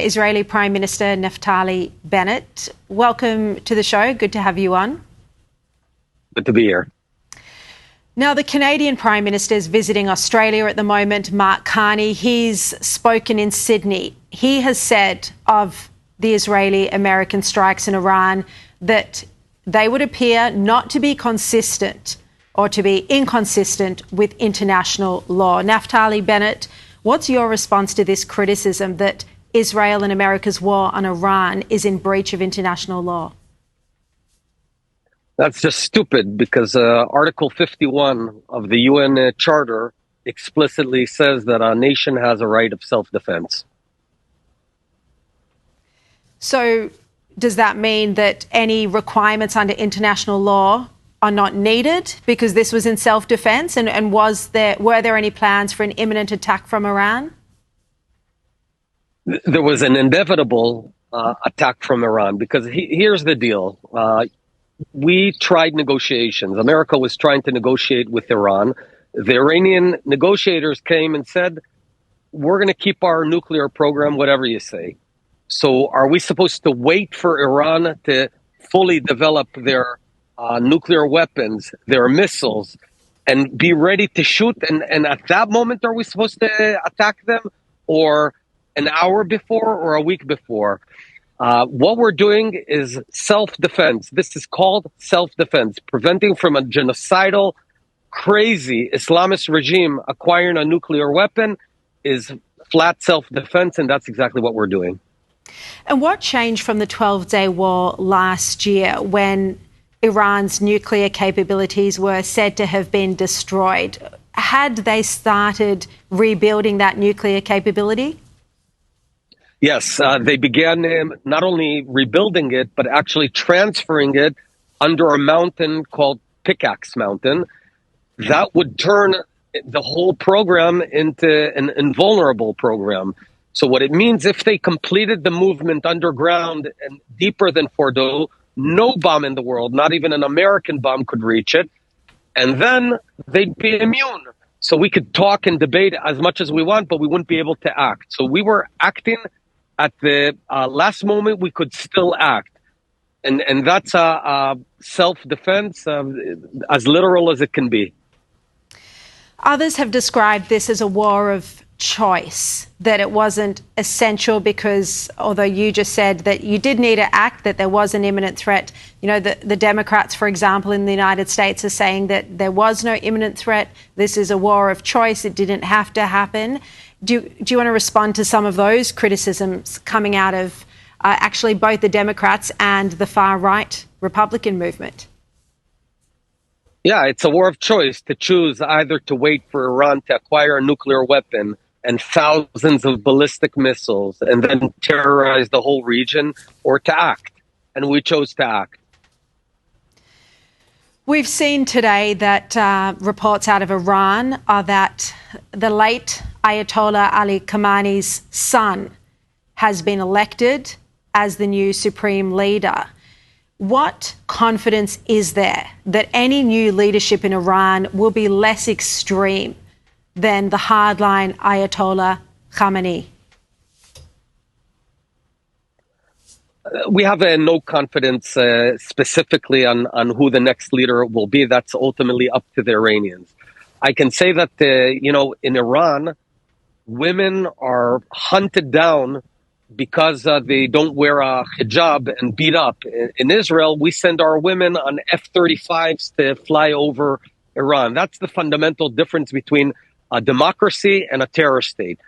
Israeli Prime Minister Naftali Bennett. Welcome to the show. Good to have you on. Good to be here. Now, the Canadian Prime Minister is visiting Australia at the moment, Mark Carney. He's spoken in Sydney. He has said of the Israeli-American strikes in Iran that they would appear not to be consistent or to be inconsistent with international law. Naftali Bennett, what's your response to this criticism that Israel and America's war on Iran is in breach of international law? That's just stupid because Article 51 of the UN Charter explicitly says that a nation has a right of self-defense. So does that mean that any requirements under international law are not needed because this was in self-defense? And were there any plans for an imminent attack from Iran? There was an inevitable attack from Iran because here's the deal. We tried negotiations. America was trying to negotiate with Iran. The Iranian negotiators came and said, we're going to keep our nuclear program, whatever you say. So are we supposed to wait for Iran to fully develop their nuclear weapons, their missiles, and be ready to shoot? And at that moment, are we supposed to attack them? Or an hour before or a week before? What we're doing is self-defense. This is called self-defense, preventing from a genocidal, crazy Islamist regime acquiring a nuclear weapon is flat self-defense, and that's exactly what we're doing. And what changed from the 12-day war last year when Iran's nuclear capabilities were said to have been destroyed? Had they started rebuilding that nuclear capability? Yes, they began not only rebuilding it, but actually transferring it under a mountain called Pickaxe Mountain. That would turn the whole program into an invulnerable program. So what it means, if they completed the movement underground and deeper than Fordo, no bomb in the world, not even an American bomb, could reach it. And then they'd be immune. So we could talk and debate as much as we want, but we wouldn't be able to act. So we were acting at the last moment we could still act. And that's self-defense as literal as it can be. Others have described this as a war of choice, that it wasn't essential because, although you just said that you did need to act, that there was an imminent threat. You know, the Democrats, for example, in the United States are saying that there was no imminent threat. This is a war of choice. It didn't have to happen. Do you want to respond to some of those criticisms coming out of actually both the Democrats and the far-right Republican movement? Yeah, it's a war of choice to choose either to wait for Iran to acquire a nuclear weapon and thousands of ballistic missiles and then terrorize the whole region, or to act. And we chose to act. We've seen today that reports out of Iran are that the late Ayatollah Ali Khamenei's son has been elected as the new supreme leader. What confidence is there that any new leadership in Iran will be less extreme than the hardline Ayatollah Khamenei? We have no confidence specifically on who the next leader will be. That's ultimately up to the Iranians. I can say that, in Iran, women are hunted down because they don't wear a hijab and beat up. In Israel, we send our women on F-35s to fly over Iran. That's the fundamental difference between a democracy and a terror state.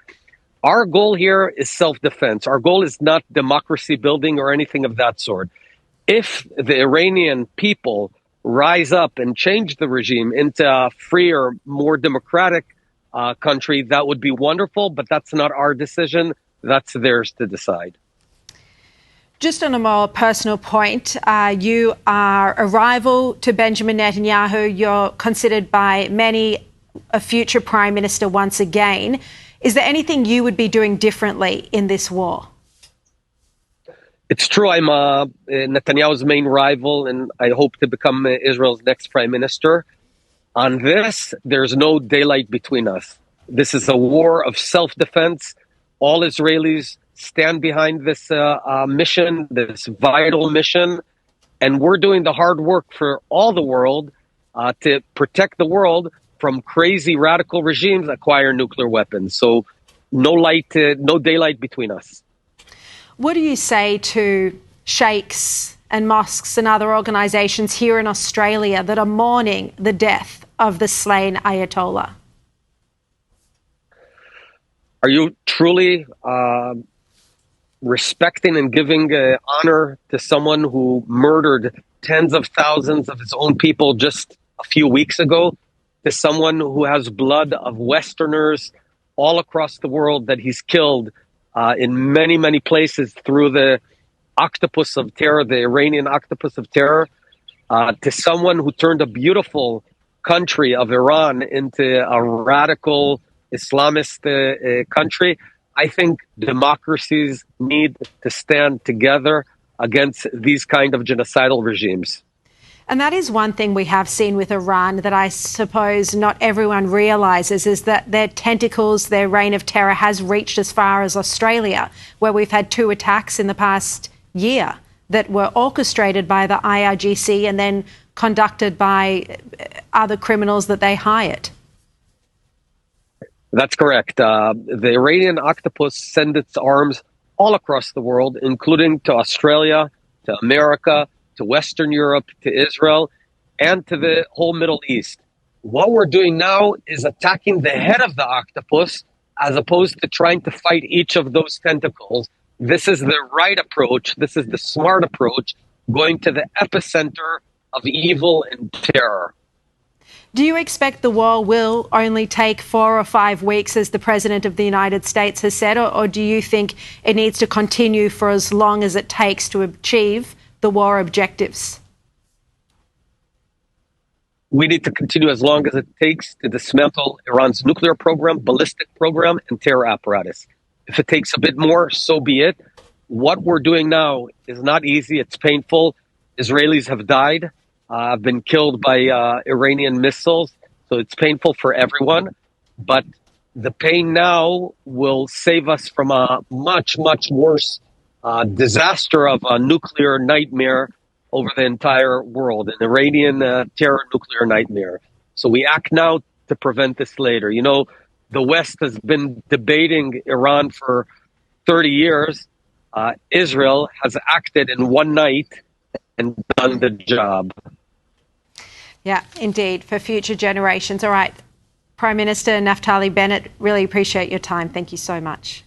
Our goal here is self-defense. Our goal is not democracy building or anything of that sort. If the Iranian people rise up and change the regime into a freer, more democratic country, that would be wonderful, but that's not our decision. That's theirs to decide. Just on a more personal point, you are a rival to Benjamin Netanyahu. You're considered by many a future prime minister once again. Is there anything you would be doing differently in this war? It's true. I'm Netanyahu's main rival, and I hope to become Israel's next prime minister. On this, there's no daylight between us. This is a war of self-defense. All Israelis stand behind this mission, this vital mission, and we're doing the hard work for all the world to protect the world from crazy radical regimes acquire nuclear weapons. So no daylight between us. What do you say to sheikhs and mosques and other organisations here in Australia that are mourning the death of the slain Ayatollah? Are you truly respecting and giving honor to someone who murdered tens of thousands of his own people just a few weeks ago, to someone who has blood of Westerners all across the world that he's killed in many, many places through the octopus of terror, the Iranian octopus of terror, to someone who turned a beautiful country of Iran into a radical Islamist country? I think democracies need to stand together against these kind of genocidal regimes. And that is one thing we have seen with Iran that I suppose not everyone realises, is that their tentacles, their reign of terror has reached as far as Australia, where we've had 2 attacks in the past year that were orchestrated by the IRGC and then conducted by other criminals that they hired. That's correct. The Iranian octopus sends its arms all across the world, including to Australia, to America, to Western Europe, to Israel, and to the whole Middle East. What we're doing now is attacking the head of the octopus as opposed to trying to fight each of those tentacles. This is the right approach. This is the smart approach, going to the epicenter of evil and terror. Do you expect the war will only take 4 or 5 weeks, as the President of the United States has said, or do you think it needs to continue for as long as it takes to achieve the war objectives? We need to continue as long as it takes to dismantle Iran's nuclear program, ballistic program, and terror apparatus. If it takes a bit more, so be it. What we're doing now is not easy. It's painful. Israelis have died, have been killed by Iranian missiles. So it's painful for everyone. But the pain now will save us from a much, much worse disaster of a nuclear nightmare over the entire world, an Iranian terror nuclear nightmare. So we act now to prevent this later. You know, the West has been debating Iran for 30 years. Israel has acted in one night and done the job. Yeah, indeed, for future generations. All right, Prime Minister Naftali Bennett, really appreciate your time. Thank you so much.